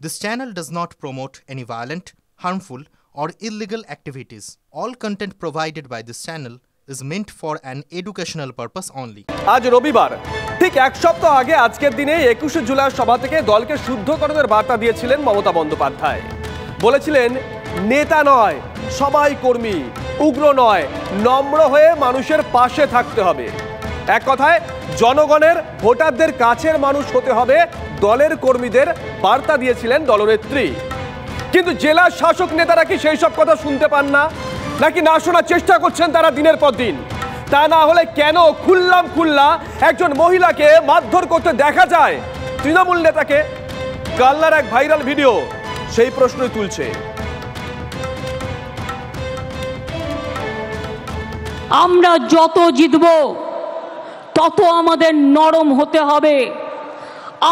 This channel does not promote any violent, harmful, or illegal activities. All content provided by this channel is meant for an educational purpose only. আজ রবিবার ঠিক এক সপ্তাহ আগে আজকের দিনে 21শে জুলাই সভা থেকে দলকে শুদ্ধকরণের বার্তা দিয়েছিলেন মমতা বন্দ্যোপাধ্যায়। বলেছিলেন নেতা নয় সবাই কর্মী, উগ্র নয় নম্র হয়ে মানুষের পাশে থাকতে হবে। এক কথায় জনগণের ভোটারদের কাছের মানুষ হতে হবে দলের কর্মীদের বার্তা দিয়েছিলেন দলনেত্রী। কিন্তু জেলা শাসক নেতারা কি সেই সব কথা শুনতে পান না, নাকি না শোনার চেষ্টা করছেন তারা দিনের পর দিন? তা না হলে কেন খুল্লা একজন মহিলাকে মারধর করতে দেখা যায় তৃণমূল নেতাকে? কালনার এক ভাইরাল ভিডিও সেই প্রশ্নই তুলছে। আমরা যত জিতব তত আমাদের নরম হতে হবে,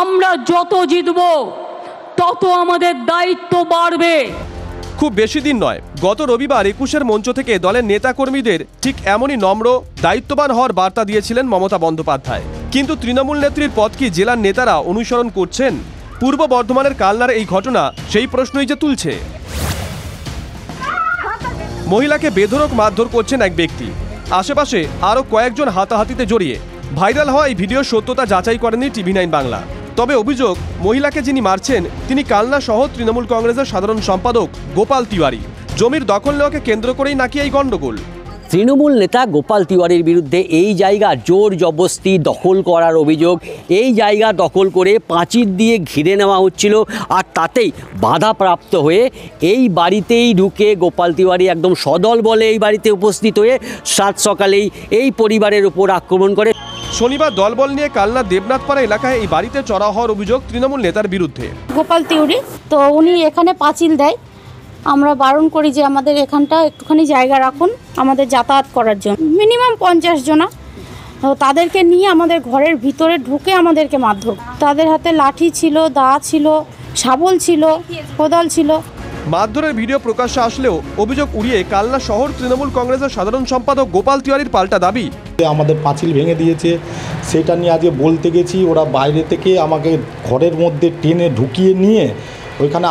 আমরা যত জিতব তত আমাদের দায়িত্ব বাড়বে। খুব বেশি দিন নয়, গত রবিবার 21-এর মঞ্চ থেকে দলের নেতাকর্মীদের ঠিক এমনই নম্র দায়িত্ববান হওয়ার বার্তা দিয়েছিলেন মমতা বন্দ্যোপাধ্যায়। কিন্তু তৃণমূল নেত্রীর পথ কি জেলার নেতারা অনুসরণ করছেন? পূর্ব বর্ধমানের কালনার এই ঘটনা সেই প্রশ্নই যে তুলছে। মহিলাকে বেধড়ক মারধর করছেন এক ব্যক্তি, আশেপাশে আরও কয়েকজন হাতাহাতিতে জড়িয়ে। ভাইরাল হওয়া এই ভিডিও সত্যতা যাচাই করেনি TV9 বাংলা। তবে অভিযোগ, মহিলাকে যিনি মারছেন তিনি কালনা শহর তৃণমূল কংগ্রেসের সাধারণ সম্পাদক গোপাল তিওয়ারি। জমির দখল নেওয়াকে কেন্দ্র করেই নাকি এই গণ্ডগোল। তৃণমূল নেতা গোপাল তিওয়ারির বিরুদ্ধে এই জায়গা জোর জবরদস্তি দখল করার অভিযোগ। এই জায়গা দখল করে প্রাচীর দিয়ে ঘিরে নেওয়া হচ্ছিল, আর তাতেই বাধাপ্রাপ্ত হয়ে এই বাড়িতেই ঢুকে গোপাল তিওয়ারি একদম সদল বলে এই বাড়িতে উপস্থিত হয়ে সাত সকালেই এই পরিবারের উপর আক্রমণ করে। শনিবার দলবল নিয়ে কালনা দেবনাথপাড়া এলাকায় এই বাড়িতে চড়া হওয়ার অভিযোগ তৃণমূল নেতার বিরুদ্ধে। গোপাল তিওয়ারি তো উনি এখানে পাঁচিল দেয়, আমরা বারণ করি যে আমাদের এখানটা একটুখানি জায়গা রাখুন আমাদের যাতায়াত করার জন্য। মিনিমাম 50 জনা তাদেরকে নিয়ে আমাদের ঘরের ভিতরে ঢুকে আমাদেরকে মারধর। তাদের হাতে লাঠি ছিল, দা ছিল, শাবল ছিল, কোদাল ছিল। মারধরের ভিডিও প্রকাশ্যে আসলেও অভিযোগ উড়িয়ে কালনা শহর তৃণমূল কংগ্রেসের সাধারণ সম্পাদক গোপাল তিওয়ারির পাল্টা দাবি। আমাদের পাঁচিল ভেঙে দিয়েছে, সেটা নিয়ে আজকে বলতে গেছি। ওরা বাইরে থেকে আমাকে ঘরের মধ্যে টেনে ঢুকিয়ে নিয়ে ওইখানে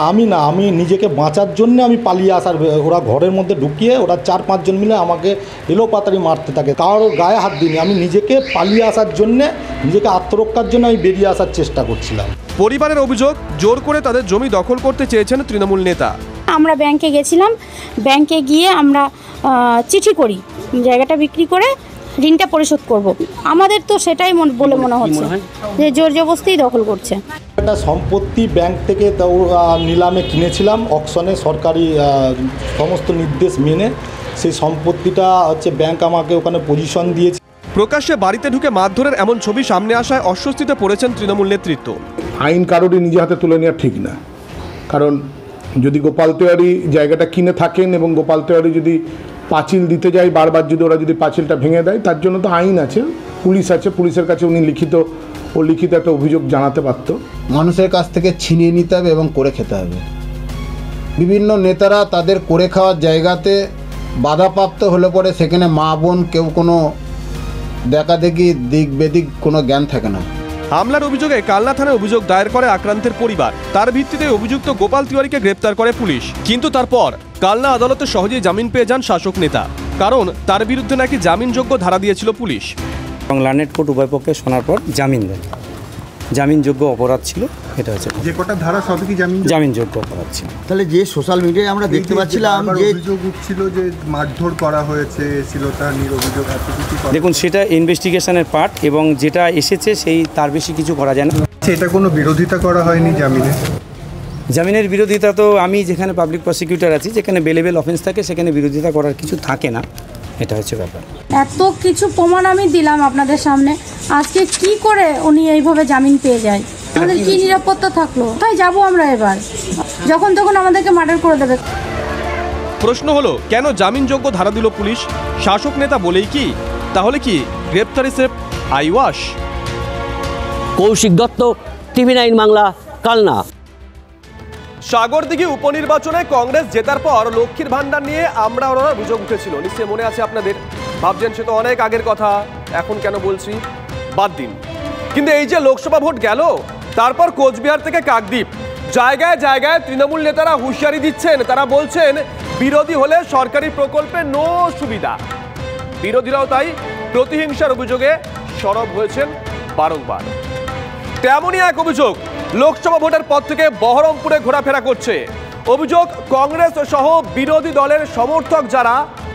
আমি নিজেকে বাঁচার জন্য আমি পালিয়ে আসার, ওরা ঘরের মধ্যে ঢুকিয়ে ওরা 4-5 জন মিলে আমাকে এলোপাতাড়ি মারতে থাকে। কারোর গায়ে হাত দিইনি, আমি নিজেকে পালিয়ে আসার জন্যে, নিজেকে আত্মরক্ষার জন্য আমি বেরিয়ে আসার চেষ্টা করছিলাম। পরিবারের অভিযোগ, জোর করে তাদের জমি দখল করতে চেয়েছেন তৃণমূল নেতা। আমরা ব্যাংকে গেছিলাম, ব্যাংকে গিয়ে আমরা চিঠি করি জায়গাটা বিক্রি করে ঋণটা পরিশোধ করব। আমাদের তো সেটাই বলে মনে হচ্ছে যে জোর জবরদস্তি দখল করছে। একটা সম্পত্তি ব্যাংক থেকে নিলামে কিনেছিলাম অকশনে, সরকারি সমস্ত নির্দেশ মেনে। সেই সম্পত্তিটা হচ্ছে ব্যাংক আমাকে ওখানে পজিশন দিয়েছে। প্রকাশ্যে বাড়িতে ঢুকে মারধরের এমন ছবি সামনে আসায় অস্বস্তিতে পড়েছেন তৃণমূল নেতৃত্ব। আইন কারোরই নিজে হাতে তুলে নেওয়া ঠিক না, কারণ যদি গোপাল তিওয়ারি জায়গাটা কিনে থাকেন এবং গোপাল তিওয়ারি যদি পাঁচিল দিতে যায় বারবার, যদি ওরা যদি পাঁচিলটা ভেঙে দেয়, তার জন্য তো আইন আছে, পুলিশ আছে, পুলিশের কাছে উনি লিখিত একটা অভিযোগ জানাতে পারত। মানুষের কাছ থেকে ছিনিয়ে নিতে হবে এবং করে খেতে হবে। বিভিন্ন নেতারা তাদের করে খাওয়ার জায়গাতে বাধাপ্রাপ্ত হলে পরে সেখানে মা বোন কেউ কোনো দেখাদেখি দিক বেদিক কোনো জ্ঞান থাকে না। হামলার অভিযোগে কালনা থানায় অভিযোগ দায়ের করে আক্রান্তের পরিবার। তার ভিত্তিতে অভিযুক্ত গোপাল তিওয়ারিকে গ্রেপ্তার করে পুলিশ। কিন্তু তারপর কালনা আদালতে সহজেই জামিন পেয়ে যান শাসক নেতা, কারণ তার বিরুদ্ধে নাকি জামিনযোগ্য ধারা দিয়েছিল পুলিশ। এবং লার্নেড কোর্ট উভয় পক্ষে শোনার পর জামিন দেন। জামিনযোগ্য অপরাধ ছিল, এটা হচ্ছে যে কটা ধারা সবই কি জামিনযোগ্য অপরাধ ছিল। তাহলে যে সোশ্যাল মিডিয়ায় আমরা দেখতে পাচ্ছিলাম যে অভিযোগ উঠছিল যে মারধর করা হয়েছে, শ্লীলতাহানির নির অভিযোগ আছে, দেখুন সেটা ইনভেস্টিগেশনের পার্ট, এবং যেটা এসেছে সেই তার বেশি কিছু করা যায় না। এটা কোনো বিরোধিতা করা হয়নি জামিনের বিরোধিতা তো আমি যেখানে পাবলিক প্রসিকিউটর আছি, যেখানে বেলেবেল অফেন্স থাকে, সেখানে বিরোধিতা করার কিছু থাকে না, এটা হচ্ছে ব্যাপার। এত কিছু প্রমাণ আমি দিলাম আপনাদের সামনে, আজকে কি করে উনি এইভাবে জামিন পেয়ে যায়? আমাদের কি নিরাপত্তা থাকলো? তাই যাবো আমরা এবার, যখন তখন আমাদেরকে মার্ডার করে দেবে। প্রশ্ন হলো, কেন জামিনযোগ্য ধারা দিল পুলিশ? শাসক নেতা বলেই কি? তাহলে কি গ্রেপ্তারি safe eyewash? Koushik Dutta, TV9 Bangla, Kalna. Sagardighi উপনির্বাচনে কংগ্রেস জেতার পর লক্ষ্মীর ভান্ডার নিয়ে আমরা ওরা অভিযোগ উঠেছিল, নিশ্চয়ই মনে আছে আপনাদের। ভাবছেন সে তো অনেক আগের কথা, এখন কেন বলছি, বাদ দিন। কিন্তু এই যে লোকসভা ভোট গেল, তারপর কোচবিহার থেকে কাকদ্বীপ জায়গায় জায়গায় তৃণমূল নেতারা হুঁশিয়ারি দিচ্ছেন, তারা বলছেন বিরোধী হলে সরকারি প্রকল্পে নো সুবিধা। বিরোধীরাও তাই প্রতিহিংসার অভিযোগে সরব হয়েছেন বারংবার। তেমনই এক অভিযোগ লোকসভা ভোটের পর থেকে বহরমপুরে ঘোরাফেরা করছে। অভিযোগ কংগ্রেস সহ বিরোধী দলের সমর্থক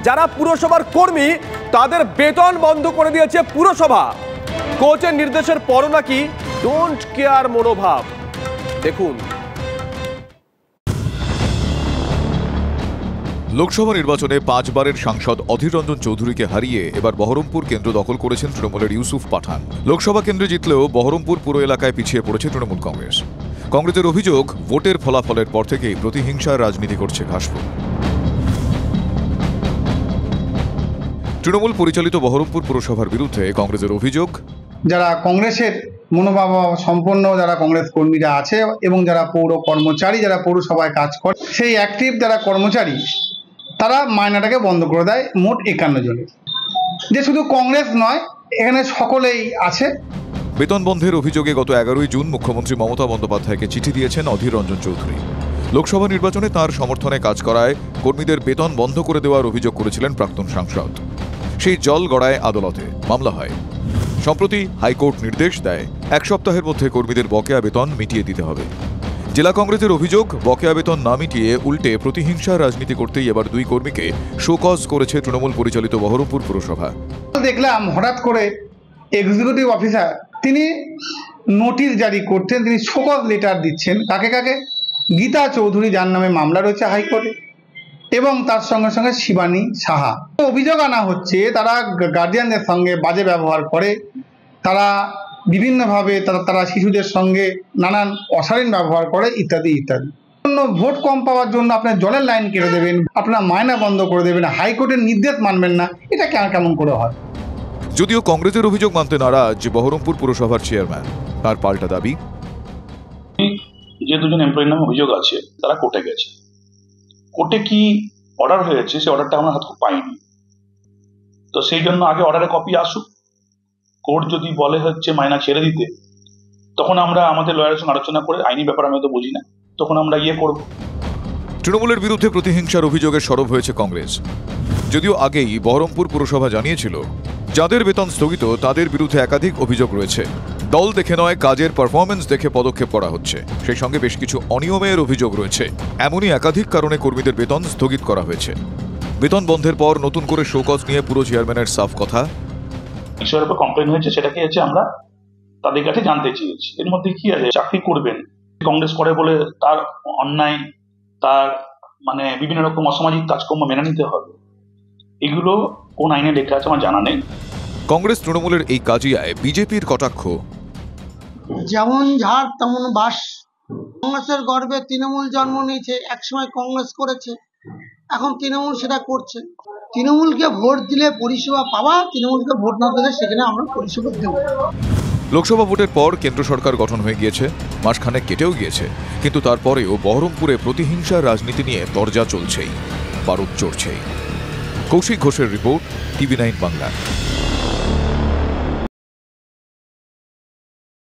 যারা পুরসভার কর্মী, তাদের বেতন বন্ধ করে দিয়েছে পুরসভা। কোচের নির্দেশের পরও নাকি ডোন্ট কেয়ার মনোভাব। দেখুন। লোকসভা নির্বাচনে 5 বারের সাংসদ অধীর রঞ্জন চৌধুরীকে হারিয়ে এবার বহরমপুর কেন্দ্র দখল করেছেন তৃণমূলের ইউসুফ পাঠান। লোকসভা কেন্দ্রে জিতলেও বহরমপুর পুরো এলাকায় পিছিয়ে পড়েছে তৃণমূল কংগ্রেস। কংগ্রেসের অভিযোগ, ভোটের ফলাফলের পর থেকেই প্রতিহিংসার রাজনীতি করছে ঘাসফুল। তৃণমূল পরিচালিত বহরমপুর পুরসভার বিরুদ্ধে কংগ্রেসের অভিযোগ, যারা কংগ্রেসের মনোভাব সম্পন্ন যারা কংগ্রেস কর্মীরা আছে এবং যারা পৌর কর্মচারী, যারা পৌরসভায় কাজ করে, সেই অ্যাক্টিভ যারা কর্মচারী, তারা মাইনাটাকে বন্ধ করে দেয় মোট 51 জনের। যে শুধু কংগ্রেস নয়, এখানে সকলেই আছে। বেতন বন্ধের অভিযোগে গত 11ই জুন মুখ্যমন্ত্রী মমতা বন্দ্যোপাধ্যায়কে চিঠি দিয়েছেন অধীর রঞ্জন চৌধুরী। লোকসভা নির্বাচনে তার সমর্থনে কাজ করায় কর্মীদের বেতন বন্ধ করে দেওয়ার অভিযোগ করেছিলেন প্রাক্তন সাংসদ। সেই জল গড়ায় আদালতে, মামলা হয়। সম্প্রতি হাইকোর্ট নির্দেশ দেয় 1 সপ্তাহের মধ্যে কর্মীদের বকেয়া বেতন মিটিয়ে দিতে হবে। জেলা কংগ্রেসের অভিযোগ, বকেয়া বেতন না মিটিয়ে উল্টে প্রতিহিংসার রাজনীতি করতেই এবার 2 কর্মীকে শোকজ করেছে তৃণমূল পরিচালিত বহরমপুর পুরসভা। দেখলাম হঠাৎ করে এক্সিকিউটিভ অফিসার তিনি নোটিশ জারি করছেন, তিনি শোকজ লেটার দিচ্ছেন। কাকে কাকে? গীতা চৌধুরী, যার নামে মামলা রয়েছে হাইকোর্টে, এবং তার সঙ্গে সঙ্গে শিবানী সাহা। অভিযোগ আনা হচ্ছে তারা গার্জিয়ানদের সঙ্গে বাজে ব্যবহার করে, তারা বিভিন্নভাবে তারা শিশুদের সঙ্গে নানান অশালীন ব্যবহার করে, ইত্যাদি ইত্যাদি। ভোট কম পাওয়ার জন্য আপনার জলের লাইন কেটে দেবেন, আপনার মায়না বন্ধ করে দেবেন, হাইকোর্টের নির্দেশ মানবেন না, এটা কেমন করে হয়? যদিও কংগ্রেসের অভিযোগ মানতে নারাজ বহরমপুর পুরসভার চেয়ারম্যান, তার পাল্টা দাবি, যে 2 জন এমপ্লয়ির নামে অভিযোগ আছে তারা কোর্টে গেছে। কোর্টে কি অর্ডার হয়েছে সেই অর্ডারটা আমরা হাতে পাইনি, তো সেই জন্য আগে অর্ডারের কপি আসুক। কোর্ট যদি বলে হচ্ছে মাইনা ছেড়ে দিতে, তখন আমরা আমাদের লয়ারের সঙ্গে আলোচনা করে, আইনি ব্যাপার আমি তো বুঝি না, তখন আমরা করব। তৃণমূলের বিরুদ্ধে প্রতিহিংসার অভিযোগে সরব হয়েছে কংগ্রেস। যদিও আগেই বহরমপুর পুরসভা জানিয়েছিল যাদের বেতন স্থগিত তাদের বিরুদ্ধে একাধিক অভিযোগ রয়েছে। দল দেখে নয়, কাজের পারফরমেন্স দেখে পদক্ষেপ করা হচ্ছে। সেই সঙ্গে বেশ কিছু অনিয়মের অভিযোগ রয়েছে। এমনই একাধিক কারণে কর্মীদের বেতন স্থগিত করা হয়েছে। বেতন বন্ধের পর নতুন করে শোকজ নিয়ে পুরো চেয়ারম্যানের সাফ কথা, বিষয়ের উপর কমপ্লেন হয়েছে, সেটাকে আমরা তাদের কাছে জানতে চেয়েছি। এর মধ্যে কি আছে? চাকরি করবেন, কংগ্রেস করে বলে তার অন্যায়, তার বিভিন্ন রকম অসামাজিক কাজকর্ম মেনে নিতে হবে, এগুলো কোন আইনে লেখা আছে আমার জানা নেই। কংগ্রেস তৃণমূলের এই কাজিয়ায় বিজেপির কটাক্ষ, যেমন ঝাড় তেমন বাস। কংগ্রেসের গর্বে তৃণমূল জন্ম নিয়েছে, একসময় কংগ্রেস করেছে, এখন তৃণমূল সেটা করছে। তৃণমূলকে ভোট দিলে পরিষেবা পাওয়া, তৃণমূলকে ভোট না দিলে সেখানে আমরা পরিষেবা দেব। লোকসভা ভোটের পর কেন্দ্র সরকার গঠন হয়ে গিয়েছে, মাসখানেক কেটেও গিয়েছে, কিন্তু তারপরেও বহরমপুরে প্রতিহিংসার রাজনীতি নিয়ে তরজা চলছেই, বারুদ চড়ছেই। কৌশিক ঘোষের রিপোর্ট, TV9 বাংলা।